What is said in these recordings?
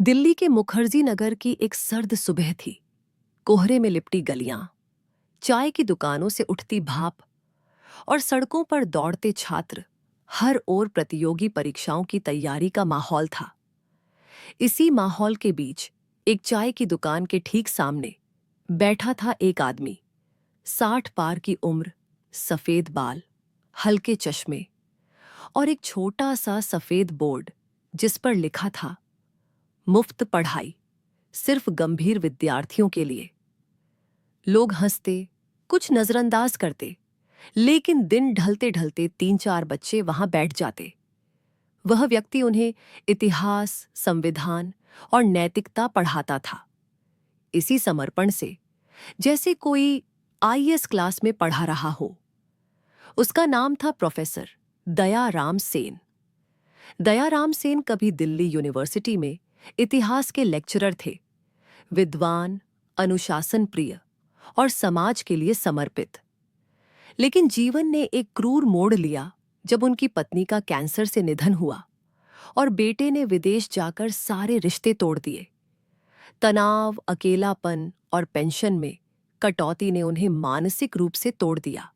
दिल्ली के मुखर्जी नगर की एक सर्द सुबह थी। कोहरे में लिपटी गलियां, चाय की दुकानों से उठती भाप और सड़कों पर दौड़ते छात्र। हर ओर प्रतियोगी परीक्षाओं की तैयारी का माहौल था। इसी माहौल के बीच एक चाय की दुकान के ठीक सामने बैठा था एक आदमी। 60 पार की उम्र, सफेद बाल, हल्के चश्मे और एक छोटा सा सफेद बोर्ड जिस पर लिखा था, मुफ्त पढ़ाई सिर्फ गंभीर विद्यार्थियों के लिए। लोग हंसते, कुछ नजरअंदाज करते, लेकिन दिन ढलते ढलते 3-4 बच्चे वहां बैठ जाते। वह व्यक्ति उन्हें इतिहास, संविधान और नैतिकता पढ़ाता था, इसी समर्पण से जैसे कोई आईएएस क्लास में पढ़ा रहा हो। उसका नाम था प्रोफेसर दयाराम सेन। दयाराम सेन कभी दिल्ली यूनिवर्सिटी में इतिहास के लेक्चरर थे। विद्वान, अनुशासन प्रिय और समाज के लिए समर्पित। लेकिन जीवन ने एक क्रूर मोड़ लिया जब उनकी पत्नी का कैंसर से निधन हुआ और बेटे ने विदेश जाकर सारे रिश्ते तोड़ दिए। तनाव, अकेलापन और पेंशन में कटौती ने उन्हें मानसिक रूप से तोड़ दिया।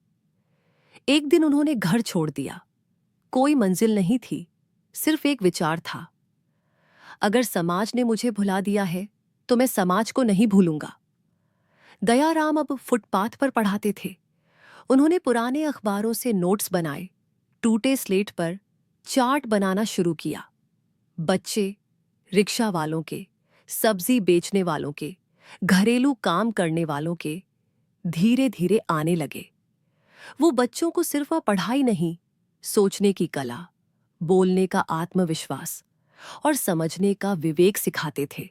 एक दिन उन्होंने घर छोड़ दिया। कोई मंजिल नहीं थी, सिर्फ एक विचार था, अगर समाज ने मुझे भुला दिया है तो मैं समाज को नहीं भूलूंगा। दयाराम अब फुटपाथ पर पढ़ाते थे। उन्होंने पुराने अखबारों से नोट्स बनाए, टूटे स्लेट पर चार्ट बनाना शुरू किया। बच्चे, रिक्शा वालों के, सब्जी बेचने वालों के, घरेलू काम करने वालों के धीरे धीरे आने लगे। वो बच्चों को सिर्फ पढ़ाई नहीं, सोचने की कला, बोलने का आत्मविश्वास और समझने का विवेक सिखाते थे।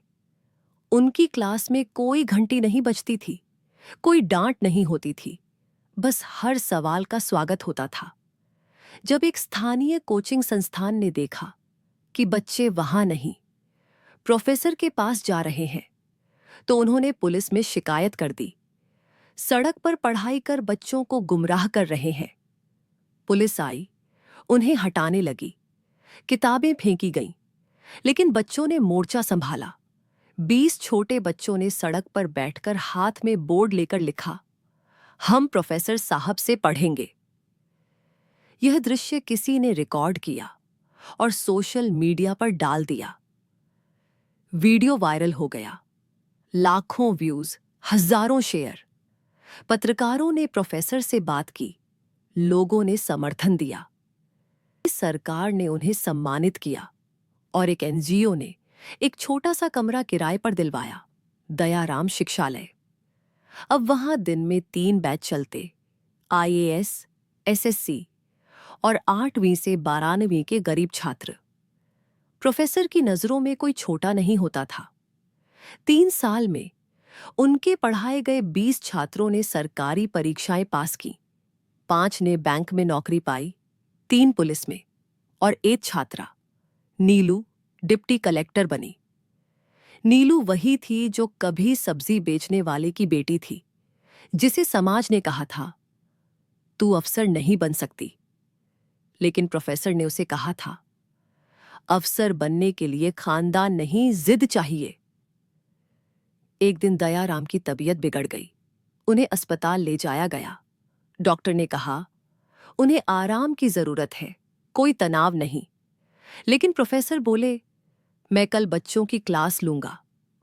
उनकी क्लास में कोई घंटी नहीं बजती थी, कोई डांट नहीं होती थी, बस हर सवाल का स्वागत होता था। जब एक स्थानीय कोचिंग संस्थान ने देखा कि बच्चे वहां नहीं, प्रोफेसर के पास जा रहे हैं, तो उन्होंने पुलिस में शिकायत कर दी। सड़क पर पढ़ाई कर बच्चों को गुमराह कर रहे हैं। पुलिस आई, उन्हें हटाने लगी, किताबें फेंकी गईं, लेकिन बच्चों ने मोर्चा संभाला। 20 छोटे बच्चों ने सड़क पर बैठकर हाथ में बोर्ड लेकर लिखा, हम प्रोफेसर साहब से पढ़ेंगे। यह दृश्य किसी ने रिकॉर्ड किया और सोशल मीडिया पर डाल दिया। वीडियो वायरल हो गया, लाखों व्यूज, हजारों शेयर। पत्रकारों ने प्रोफेसर से बात की, लोगों ने समर्थन दिया। सरकार ने उन्हें सम्मानित किया और एक एनजीओ ने एक छोटा सा कमरा किराए पर दिलवाया, दयाराम शिक्षालय। अब वहां दिन में 3 बैच चलते, आईएएस, एसएससी और 8वीं से 12वीं के गरीब छात्र। प्रोफेसर की नजरों में कोई छोटा नहीं होता था। 3 साल में उनके पढ़ाए गए 20 छात्रों ने सरकारी परीक्षाएं पास की। 5 ने बैंक में नौकरी पाई, 3 पुलिस में और एक छात्रा, नीलू, डिप्टी कलेक्टर बनी। नीलू वही थी जो कभी सब्जी बेचने वाले की बेटी थी, जिसे समाज ने कहा था, तू अफसर नहीं बन सकती। लेकिन प्रोफेसर ने उसे कहा था, अफसर बनने के लिए खानदान नहीं, जिद चाहिए। एक दिन दयाराम की तबीयत बिगड़ गई। उन्हें अस्पताल ले जाया गया। डॉक्टर ने कहा, उन्हें आराम की जरूरत है, कोई तनाव नहीं। लेकिन प्रोफेसर बोले, मैं कल बच्चों की क्लास लूंगा,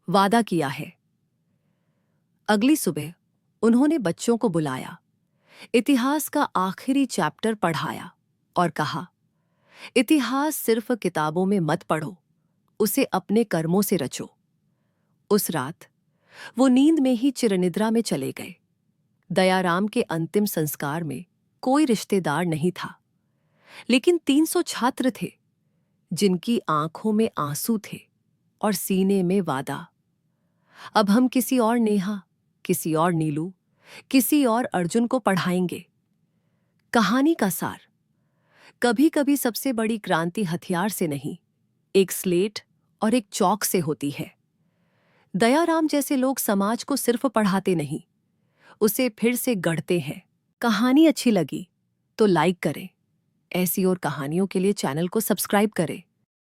वादा किया है। अगली सुबह उन्होंने बच्चों को बुलाया, इतिहास का आखिरी चैप्टर पढ़ाया और कहा, इतिहास सिर्फ किताबों में मत पढ़ो, उसे अपने कर्मों से रचो। उस रात वो नींद में ही चिरनिद्रा में चले गए। दयाराम के अंतिम संस्कार में कोई रिश्तेदार नहीं था, लेकिन 300 छात्र थे जिनकी आंखों में आंसू थे और सीने में वादा। अब हम किसी और नेहा, किसी और नीलू, किसी और अर्जुन को पढ़ाएंगे। कहानी का सार, कभी कभी सबसे बड़ी क्रांति हथियार से नहीं, एक स्लेट और एक चौक से होती है। दयाराम जैसे लोग समाज को सिर्फ पढ़ाते नहीं, उसे फिर से गढ़ते हैं। कहानी अच्छी लगी तो लाइक करें। ऐसी और कहानियों के लिए चैनल को सब्सक्राइब करें।